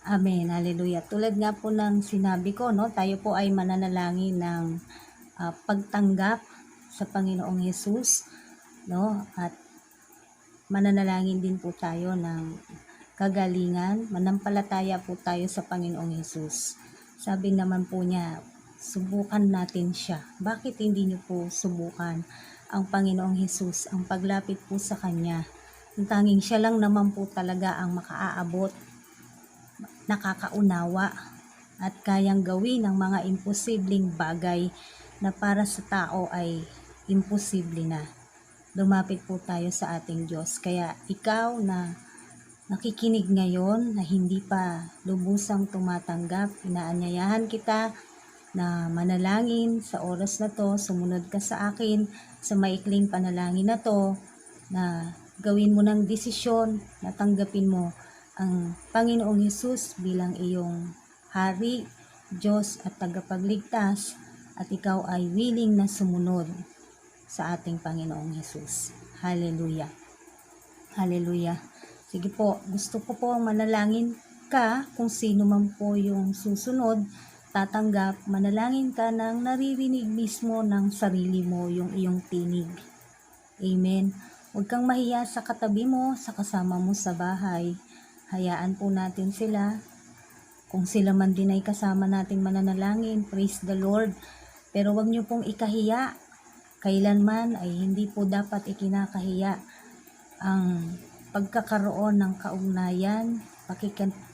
Amen, hallelujah. Tulad nga po ng sinabi ko, no, tayo po ay mananalangin ng pagtanggap sa Panginoong Hesus, no, at mananalangin din po tayo ng kagalingan, manampalataya po tayo sa Panginoong Hesus. Sabi naman po niya, subukan natin siya. Bakit hindi niyo po subukan ang Panginoong Hesus, ang paglapit po sa Kanya? Ang tanging siya lang naman po talaga ang makaaabot, nakakaunawa at kayang gawin ang mga imposibleng bagay na para sa tao ay imposible na. Lumapit po tayo sa ating Diyos. Kaya ikaw na nakikinig ngayon na hindi pa lubusang tumatanggap, inaanyayahan kita na manalangin sa oras na to, sumunod ka sa akin sa maikling panalangin na to, na gawin mo ng desisyon na tanggapin mo ang Panginoong Hesus bilang iyong Hari, Diyos at tagapagligtas, at ikaw ay willing na sumunod sa ating Panginoong Hesus. Hallelujah. Hallelujah. Sige po, gusto ko po ang manalangin ka kung sino man po yung susunod, tatanggap, manalangin ka ng naririnig mismo ng sarili mo yung iyong tinig. Amen. Huwag kang mahiya sa katabi mo, sa kasama mo sa bahay. Hayaan po natin sila. Kung sila man din ay kasama nating mananalangin, praise the Lord. Pero huwag niyo pong ikahiya. Kailanman ay hindi po dapat ikinakahiya ang pagkakaroon ng kaugnayan,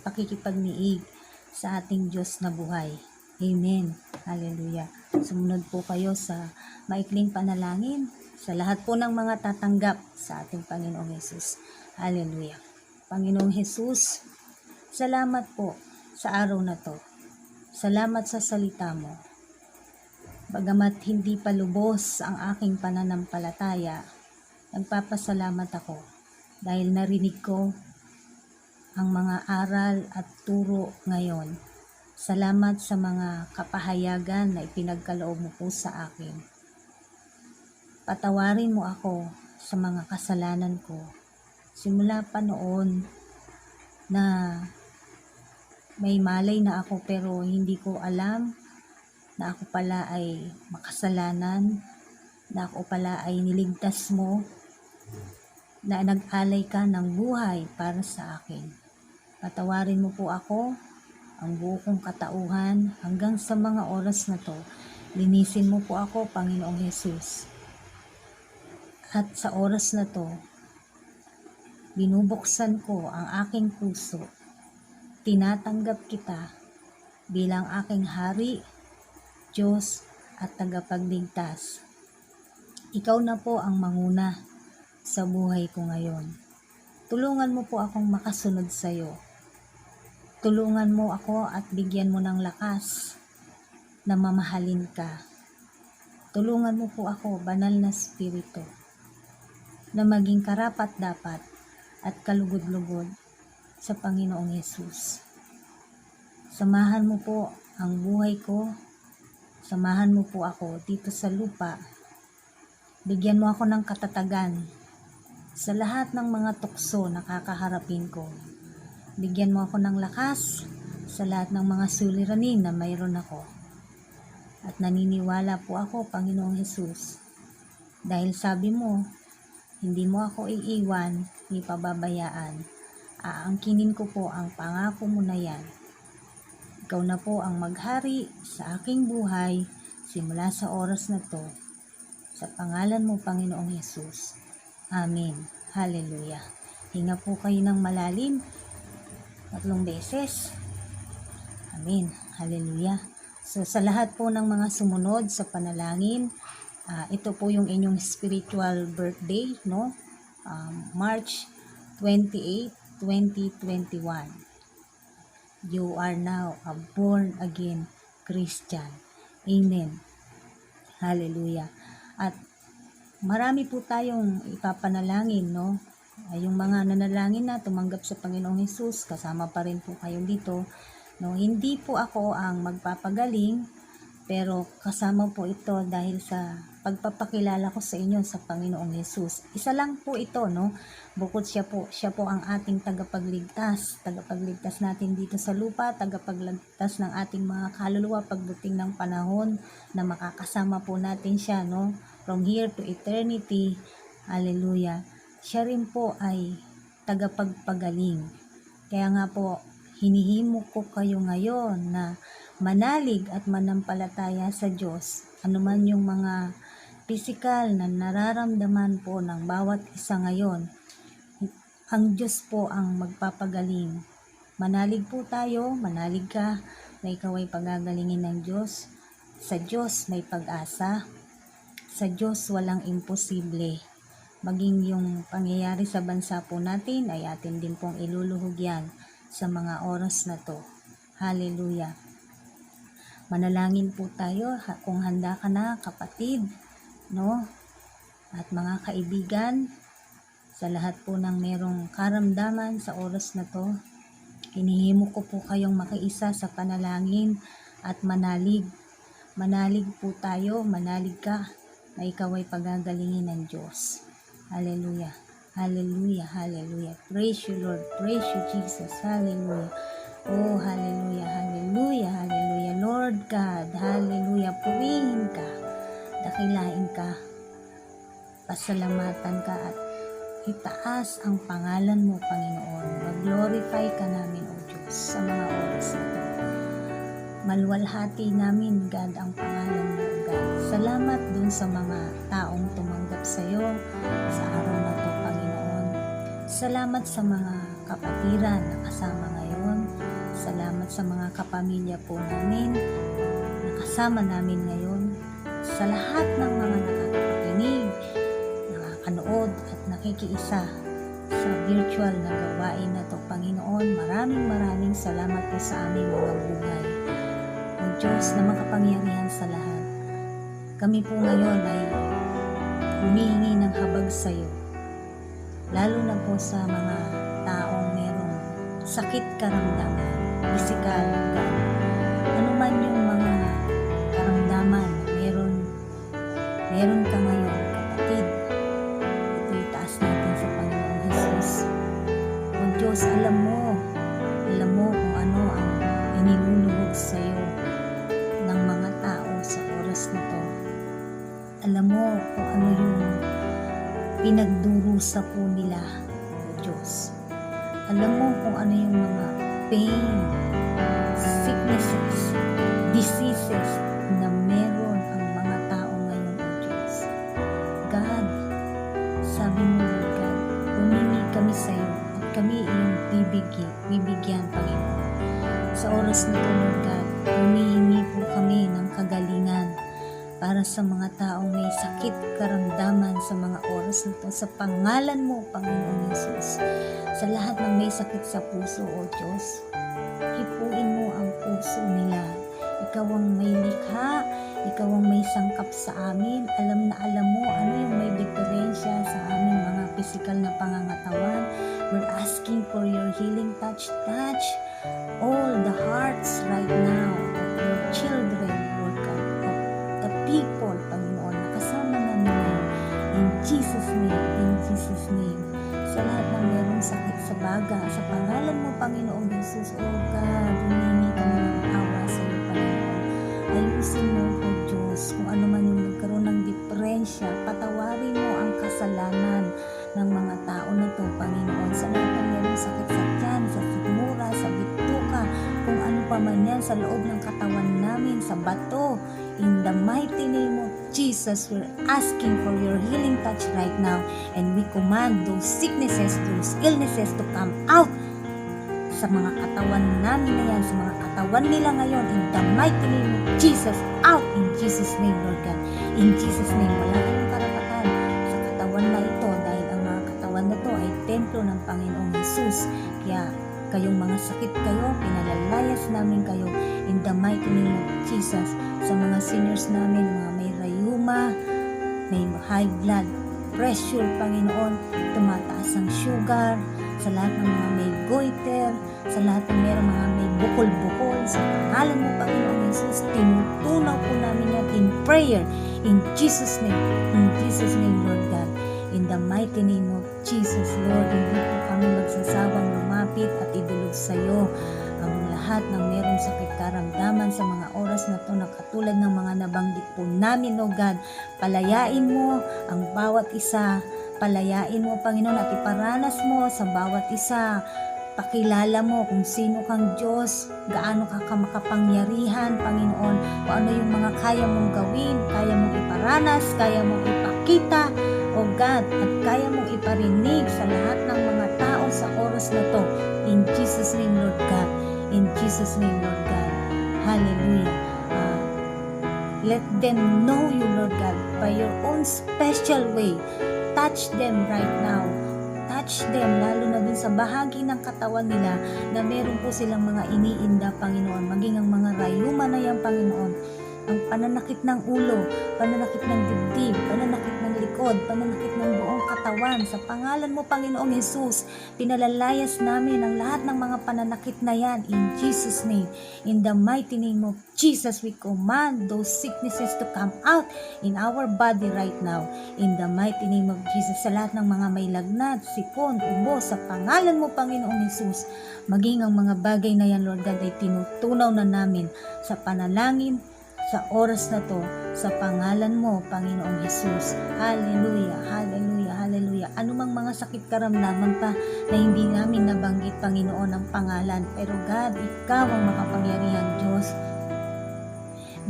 pakikipagniig sa ating Diyos na buhay. Amen. Hallelujah. Sumunod po kayo sa maikling panalangin sa lahat po ng mga tatanggap sa ating Panginoong Hesus. Hallelujah. Panginoong Hesus, salamat po sa araw na to. Salamat sa salita mo. Bagamat hindi pa lubos ang aking pananampalataya, nagpapasalamat ako dahil narinig ko ang mga aral at turo ngayon. Salamat sa mga kapahayagan na ipinagkaloob mo po sa akin. Patawarin mo ako sa mga kasalanan ko. Simula pa noon na may malay na ako pero hindi ko alam na ako pala ay makasalanan, na ako pala ay niligtas mo, na nag-alay ka ng buhay para sa akin. Patawarin mo po ako, ang buo kong katauhan, hanggang sa mga oras na to. Linisin mo po ako, Panginoong Hesus. At sa oras na to, binubuksan ko ang aking puso. Tinatanggap kita bilang aking Hari, Diyos at tagapagligtas. Ikaw na po ang manguna sa buhay ko ngayon. Tulungan mo po akong makasunod sa iyo. Tulungan mo ako at bigyan mo ng lakas na mamahalin ka. Tulungan mo po ako, Banal na Espiritu, na maging karapat-dapat at kalugod-lugod sa Panginoong Hesus. Samahan mo po ang buhay ko. Samahan mo po ako dito sa lupa. Bigyan mo ako ng katatagan sa lahat ng mga tukso na kakaharapin ko. Bigyan mo ako ng lakas sa lahat ng mga suliranin na mayroon ako. At naniniwala po ako, Panginoong Hesus, dahil sabi mo, hindi mo ako iiwan ni pababayaan. Aangkinin ko po ang pangako mo na yan. Ikaw na po ang maghari sa aking buhay simula sa oras na to. Sa pangalan mo, Panginoong Hesus. Amen. Hallelujah. Hinga po kayo ng malalim 3 beses. Amen. Hallelujah. So sa lahat po ng mga sumunod sa panalangin, ito po yung inyong spiritual birthday, no? March 28, 2021. You are now a born again Christian. Amen. Hallelujah. At marami po tayong ipapanalangin, no? Yung mga nanalangin na tumanggap sa Panginoong Hesus, kasama pa rin po kayo dito. No, hindi po ako ang magpapagaling, Pero kasama po ito dahil sa pagpapakilala ko sa inyo sa Panginoong Yesus. Isa lang po ito, no? Bukod siya po ang ating tagapagligtas natin dito sa lupa, tagapagligtas ng ating mga kaluluwa pagdating ng panahon na makakasama po natin siya, no? From here to eternity. Hallelujah. Siya rin po ay tagapagpagaling. Kaya nga po, hinihimok ko kayo ngayon na manalig at manampalataya sa Diyos. Anuman yung mga physical na nararamdaman po ng bawat isa ngayon, ang Diyos po ang magpapagaling. Manalig po tayo, manalig ka na ikaw ay pagagalingin ng Diyos. Sa Diyos may pag-asa. Sa Diyos walang imposible. Maging yung pangyayari sa bansa po natin ay atin din pong iluluhog yan sa mga oras na to. Hallelujah. Manalangin po tayo kung handa ka na, kapatid, no? At mga kaibigan, sa lahat po ng merong karamdaman sa oras na to, hinihimo ko po kayong makiisa sa panalangin at manalig. Manalig po tayo, manalig ka na ikaw ay pagagalingin ng Diyos. Hallelujah. Hallelujah. Hallelujah. Praise you, Lord. Praise you, Jesus. Hallelujah. Oh, hallelujah. Hallelujah. Hallelujah. Lord God. Hallelujah. Purihin ka. Dakilain ka. Pasalamatan ka at itaas ang pangalan mo, Panginoon. Mag-glorify ka namin, O Diyos, sa mga oras na ito. Maluwalhati namin, God, ang pangalan mo, God. Salamat dun sa mga taong tumanggap sa iyo sa araw na ito, Panginoon. Salamat sa mga kapatiran na kasama ngayon. Salamat sa mga kapamilya po namin na kasama namin ngayon. Sa lahat ng mga nakakapakinig, nakakanood at nakikiisa sa virtual na gawain na ito, Panginoon. Maraming salamat po sa aming mga buhay. O Diyos na makapangyarihan sa lahat, kami po ngayon ay humihingi ng habag sa iyo, lalo na po sa mga taong merong sakit karamdaman, physical, ano man yung mga karamdaman meron ka ngayon, kapatid. Ito itaas natin sa Panginoong Jesus. O Diyos, alam mo kung ano ang iniluluhog sa iyo ng mga tao sa oras na to. Alam mo kung ano yung pinagdurusa po nila, O Diyos. Alam mo kung ano yung mga pain, sicknesses, diseases na meron ang mga tao ngayon, O Diyos. God, sabi mo, Lord God, humingi kami sa iyo at kami iyong bibigyan, Panginoon. Sa oras na ito, Lord God, humihingi po kami ng kagalingan para sa mga taong may sakit karamdaman sa mga oras na ito. Sa pangalan mo, Panginoon Jesus, sa lahat ng may sakit sa puso, O Diyos, hipuin mo ang puso nila. Ikaw ang may likha, ikaw ang may sangkap sa amin. Alam na alam mo ano yung may diferensya sa aming mga physical na pangangatawan. We're asking for your healing touch. Touch all the hearts right now of your children, Lord God, of the people, Panginoon, na kasama namin ngayon. In Jesus' name, sa lahat ng merong sakit sa baga, sa pangalan mo, Panginoong Jesus, O God, humingi kami ng awa sa iyo, Panginoon. Ayusin mo, O Diyos, kung ano man yung nagkaroon ng diferensya, patawarin mo ang kasalanan ng mga tao na to, Panginoon. Sa lahat ng merong sakit sa tiyan, sa sigmura, sa bituka, kung ano pa man yan, sa loob ng katawan namin, sa bato, in the mighty name of Jesus, we're asking for your healing touch right now, and we command those sicknesses, those illnesses to come out sa mga katawan namin na yan, sa mga katawan nila ngayon, in the mighty name of Jesus, out in Jesus' name, Lord God. In Jesus' name, wala kayong karapatan sa katawan na ito, dahil ang mga katawan na ito ay templo ng Panginoong Jesus. Kaya kayong mga sakit kayo, pinalalayas namin kayo in the mighty name of Jesus. Sa mga seniors namin, mga may rayuma, may high blood pressure, Panginoon, tumataas ang sugar, sa lahat ng mga may goiter, sa lahat ng mga may bukol-bukol sa pangalan mo, Panginoong Jesus. Tinutunaw po namin yan in prayer, in Jesus' name, Lord God. In the mighty name of Jesus, Lord, hindi po kami magsasawang lumapit at idulog sa iyo ang lahat ng merong sakit karamdaman sa mga oras na to na katulad ng mga nabanggit po namin, O God. Palayain mo ang bawat isa. Palayain mo, Panginoon, at iparanas mo sa bawat isa. Pakilala mo kung sino kang Diyos, gaano ka makapangyarihan, Panginoon, kung ano yung mga kaya mong gawin, kaya mong iparanas, kaya mong ipakita, O God, at kaya mong iparinig sa lahat ng mga tao sa oras na to. In Jesus' name, Lord God. In Jesus' name, Lord God. Hallelujah. Let them know you, Lord God, by your own special way. Touch them right now. Touch them, lalo na dun sa bahagi ng katawan nila na meron po silang mga iniinda, Panginoon. Maging ang mga rayuma na yan, Panginoon. Ang pananakit ng ulo, pananakit ng dibdib, pananakit ng likod, pananakit ng buong katawan. Sa pangalan mo, Panginoong Jesus, pinalalayas namin ang lahat ng mga pananakit na yan in Jesus' name. In the mighty name of Jesus, we command those sicknesses to come out in our body right now. In the mighty name of Jesus, sa lahat ng mga may lagnat, sipon, ubo, sa pangalan mo, Panginoong Jesus, maging ang mga bagay na yan, Lord God, ay tinutunaw na namin sa panalangin, sa oras na to, sa pangalan mo, Panginoong Jesus. Hallelujah, hallelujah, hallelujah. Anumang mga sakit karamdaman pa na hindi namin nabanggit, Panginoon, ang pangalan. Pero God, ikaw ang makapangyarihang Diyos.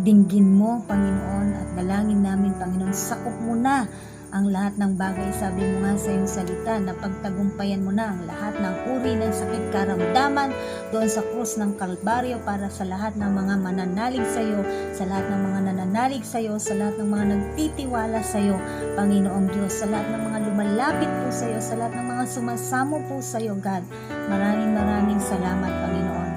Dinggin mo, Panginoon, at dalangin namin, Panginoon, sakop mo na ang lahat ng bagay. Sabi mo nga sa iyong salita na pagtagumpayan mo na ang lahat ng uri ng sakit karamdaman doon sa krus ng Kalbaryo para sa lahat ng mga mananalig sa iyo, sa lahat ng mga nananalig sa iyo, sa lahat ng mga nagtitiwala sa iyo, Panginoong Diyos, sa lahat ng mga lumalapit po sa iyo, sa lahat ng mga sumasamo po sa iyo, God. Maraming salamat, Panginoon.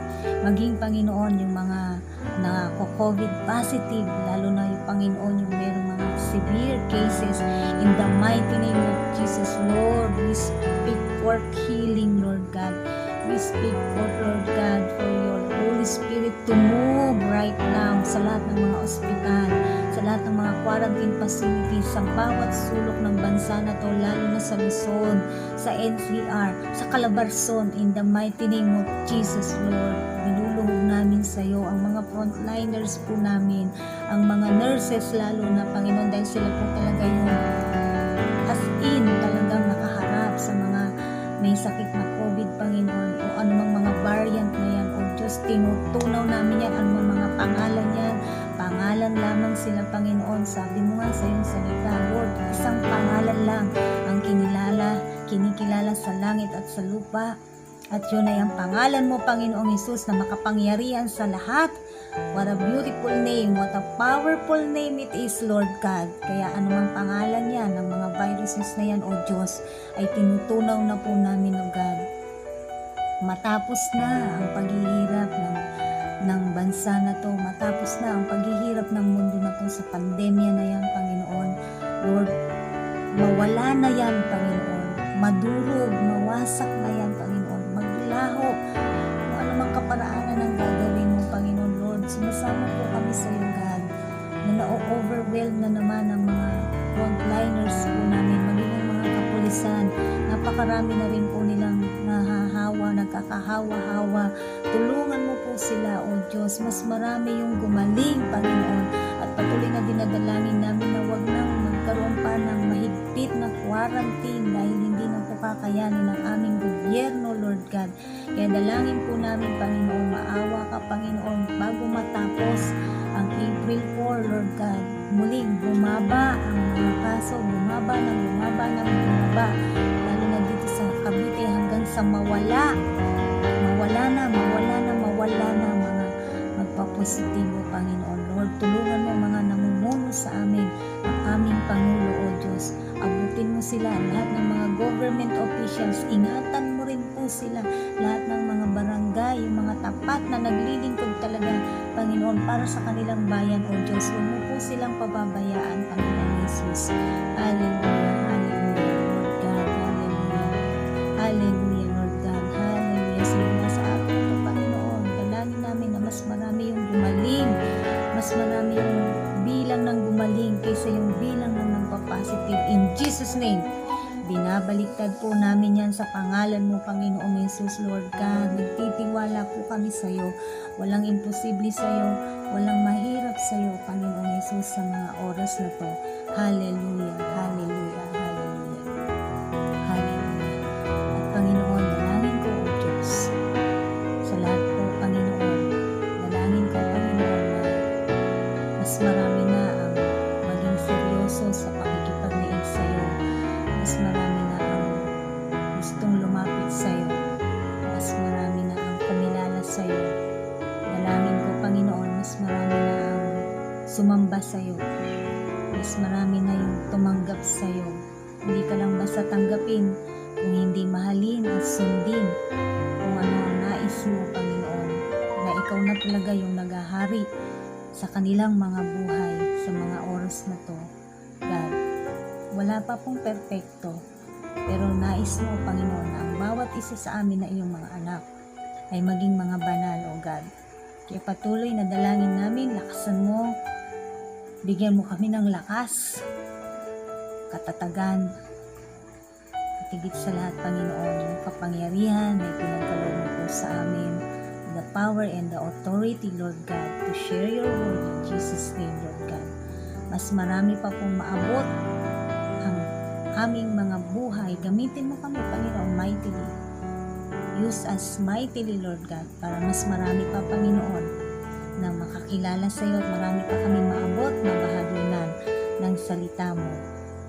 Maging, Panginoon, yung mga na COVID positive, lalo na yung Panginoon, yung merong mga severe cases, in the mighty name of Jesus, Lord, we speak for healing, Lord God. We speak for, Lord God, for your Holy Spirit to move right now sa lahat ng mga ospital, sa lahat ng mga quarantine facilities, sa bawat sulok ng bansa na to, lalo na sa Luzon, sa NCR, sa Calabarzon, in the mighty name of Jesus, Lord. Niluluhog namin sa iyo ang mga frontliners po namin, ang mga nurses lalo na, Panginoon, dahil sila po talaga yung as in talagang nakaharap sa mga may sakit na COVID, Panginoon, o anumang mga variant na yan, o Diyos, tinutunaw namin yan, anumang mga pangalan yan, pangalan lamang sila, Panginoon. Sabi mo nga sa iyong salita, Lord, isang pangalan lang ang kinikilala sa langit at sa lupa. At yun ay ang pangalan mo, Panginoong Jesus, na makapangyarihan sa lahat. What a beautiful name, what a powerful name it is, Lord God. Kaya anumang pangalan yan, ng mga viruses na yan, O Diyos, ay tinutunaw na po namin, O God. Matapos na ang paghihirap ng bansa na to, matapos na ang paghihirap ng mundo na to sa pandemya na yan, Panginoon. Lord, mawala na yan, Panginoon. Madurog, mawasak na yan, Panginoon. Maglaho, kung anumang kaparaanan ang gagawin mo, Panginoon, Lord. Sumasama po kami sa iyo, God, na na-overwhelm na naman ang mga frontliners po namin, maging ang mga kapulisan. Napakarami na rin po nilang nahahawa, nagkakahawa-hawa. Tulungan mo po sila, O Diyos. Mas marami yung gumaling, Panginoon. At patuloy na dinadalangin namin na wag nang magkaroon pa ng mahigpit na quarantine dahil hindi na po kakayanin ng aming gobyerno, Lord God. Kaya dalangin po namin, Panginoon, maawa ka, Panginoon, bago matapos ang April 4, Lord God. Muling bumaba ang mga kaso, bumaba, lalo na dito sa Cavite hanggang sa mawala na mga magpapositibo, Panginoon. Lord, tulungan mo mga namumuno sa amin, ang aming Pangulo, O Diyos. Abutin mo sila, lahat ng mga government officials, ingatan mo rin po sila, lahat ng mga barangay, yung mga tapat na naglilingkod talaga, Panginoon, para sa kanilang bayan, O Diyos. Huwag mo po silang pababayaan, Panginoon Jesus. Hallelujah, hallelujah, Lord God, hallelujah, hallelujah, Lord God, hallelujah. Sige na sa atin ito, Panginoon. Inilatad po namin yan sa pangalan mo, Panginoong Jesus, Lord God. Nagtitiwala po kami sa iyo. Walang imposible sa iyo, walang mahirap sa iyo, Panginoong Jesus, sa mga oras na to. Hallelujah, hallelujah, hallelujah, hallelujah. At Panginoon, dalangin ko, O Diyos, sa lahat po, Panginoon, dalangin ko, Panginoon, na mas marami na ang maging seryoso sa pakikipagniig sa iyo. Mas marami na ang gustong lumapit sa iyo. Mas marami na ang kumilala sa iyo. Dalangin ko, Panginoon, mas marami na ang sumamba sa iyo. Mas marami na yung tumanggap sa iyo. Hindi ka lang basta tanggapin, kung hindi mahalin at sundin kung ano ang nais mo, Panginoon, na ikaw na talaga yung naghahari sa kanilang mga buhay sa mga oras na to, God. Wala pa pong perpekto, pero nais mo, Panginoon, na ang bawat isa sa amin na iyong mga anak ay maging mga banal, O God. Kaya patuloy na dalangin namin, lakasan mo, bigyan mo kami ng lakas, katatagan, at higit sa lahat, Panginoon, yung kapangyarihan na ipinagkaloob mo po sa amin, the power and the authority, Lord God, to share your word in Jesus' name, Lord God. Mas marami pa pong maabot ang aming mga buhay. Gamitin mo kami, Panginoon, mightily. Use us mightily, Lord God, para mas marami pa, Panginoon, na makakilala sa iyo at marami pa kami maabot, mabahaginan ng salita mo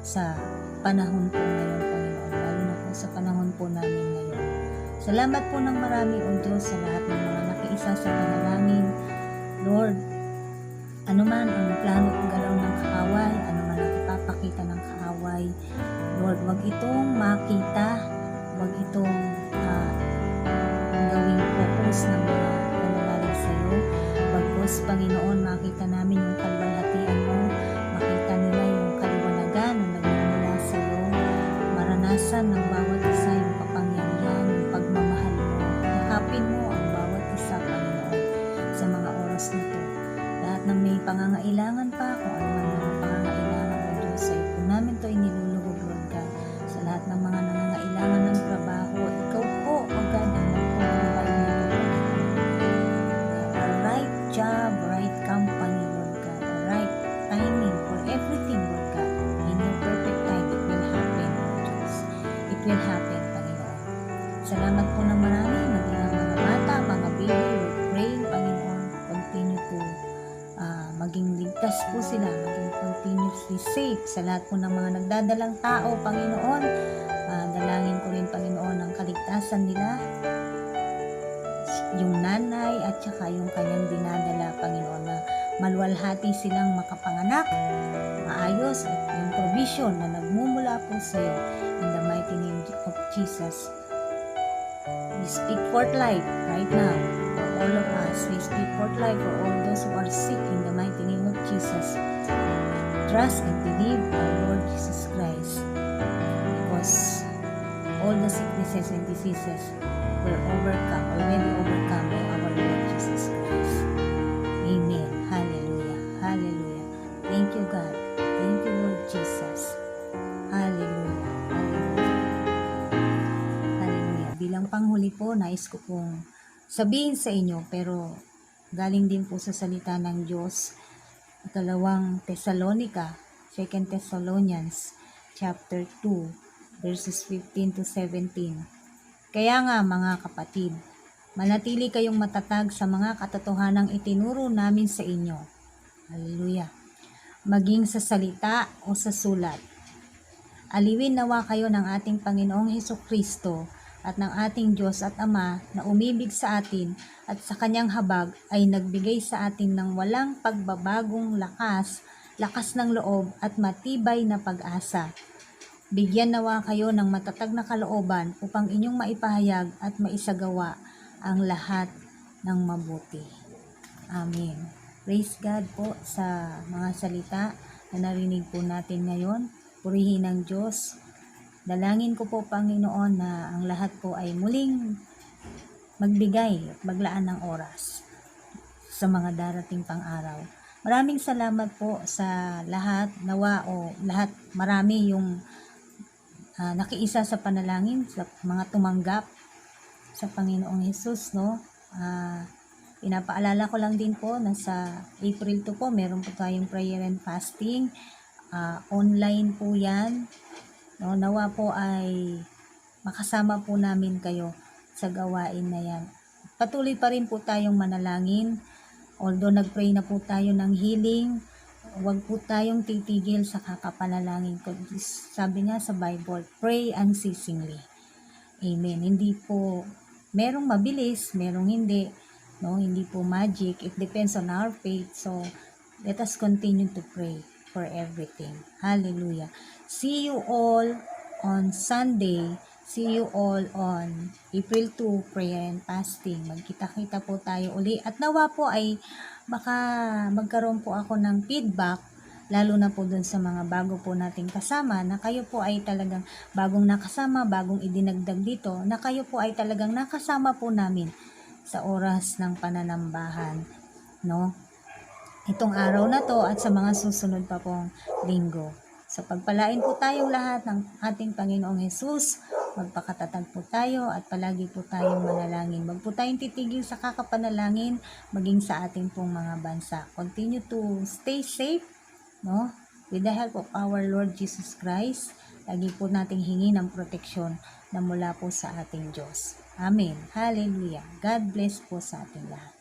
sa panahon po ngayon, Panginoon, lalo na po sa panahon po namin ngayon. Salamat po ng marami, O Diyos, sa lahat ng mga nakiisa sa panalangin. Lord, anuman ang plano kong galaw ng kaaway, anuman ang ipapakita ng kaaway, Lord, wag itong makita, wag itong gawing focus ng mga pananalig sa iyo. Bagkus, Panginoon, makita namin yung kalwalhatian mo, makita nila yung kaliwanagan na nagmumula sa iyo, maranasan ng bawat isa yung kapangyarihan, yung pagmamahal mo. Yakapin mo ang bawat isa, Panginoon, sa mga oras na ito. Lahat ng may pangangailangan pa, kung ano man mga pangangailangan, O Diyos, sa iyo po namin ito iniluluhog, Lord God. Sa lahat ng mga nangangailangan ng trabaho, ikaw po, O God, ang magpaprovide nito. A right job, right company, Lord God, a right timing for everything, Lord God. In your perfect time, it will happen, O Diyos. It will happen, Panginoon. Salamat po ng marami, maging ang mga bata, mga baby, we're praying, Panginoon, continue to maging ligtas po sila, maging continuously safe sa lahat po ng mga nagdadalang tao, Panginoon. Dalangin ko rin, Panginoon, ang kaligtasan nila, yung nanay at saka yung kanyang dinadala, Panginoon, na maluwalhati silang makapanganak, maayos, at yung provision na nagmumula po sa iyo, in the mighty name of Jesus. We speak forth life right now for all of us. We speak forth life for all those who are sick in the mighty name of Jesus. Trust and believe our Lord Jesus Christ, because all the sicknesses and diseases were already overcome by our Lord Jesus Christ. Amen. Hallelujah. Hallelujah. Thank you, God. Thank you, Lord Jesus. Hallelujah. Hallelujah. Hallelujah. Bilang panghuli po, nais ko pong sabihin sa inyo, pero galing din po sa salita ng Diyos, Ikalawang Thessalonica, 2 Thessalonians, chapter 2, verses 15 to 17. Kaya nga, mga kapatid, manatili kayong matatag sa mga katotohanang itinuro namin sa inyo. Hallelujah. Maging sa salita o sa sulat. Aliwin nawa kayo ng ating Panginoong Hesukristo at ng ating Diyos at Ama na umibig sa atin at sa kanyang habag ay nagbigay sa atin ng walang pagbabagong lakas ng loob at matibay na pag-asa. Bigyan nawa kayo ng matatag na kalooban upang inyong maipahayag at maisagawa ang lahat ng mabuti. Amen. Praise God po sa mga salita na narinig po natin ngayon. Purihin ang Diyos. Dalangin ko po, Panginoon, na ang lahat po ay muling magbigay at maglaan ng oras sa mga darating pang araw. Maraming salamat po sa lahat, nawa o lahat, marami yung nakiisa sa panalangin, sa mga tumanggap sa Panginoong Hesus, no? Pinapaalala ko lang din po na sa April 2 po, meron po tayong prayer and fasting. Online po yan. No? Nawa po ay makasama po namin kayo sa gawain na yan. Patuloy pa rin po tayong manalangin. Although nagpray na po tayo ng healing, huwag po tayong titigil sa kakapanalangin. Sabi nga sa Bible, pray unceasingly. Amen. Hindi po, merong mabilis, merong hindi. No, hindi po magic. It depends on our faith. So, let us continue to pray for everything. Hallelujah. See you all on Sunday. See you all on April 2, prayer and fasting. Magkita-kita po tayo uli. At nawa po ay baka magkaroon po ako ng feedback, lalo na po dun sa mga bago po nating kasama, na kayo po ay talagang bagong nakasama, bagong idinagdag dito, na kayo po ay talagang nakasama po namin sa oras ng pananambahan, no? Itong araw na to at sa mga susunod pa pong linggo. So pagpalain po tayong lahat ng ating Panginoong Hesus, magpakatatag po tayo at palagi po tayong manalangin. Wag po tayong titigil sa kakapanalangin, maging sa ating pong mga bansa. Continue to stay safe, no? With the help of our Lord Jesus Christ, lagi po nating hingi ng proteksyon na mula po sa ating Diyos. Amen. Hallelujah. God bless po sa ating lahat.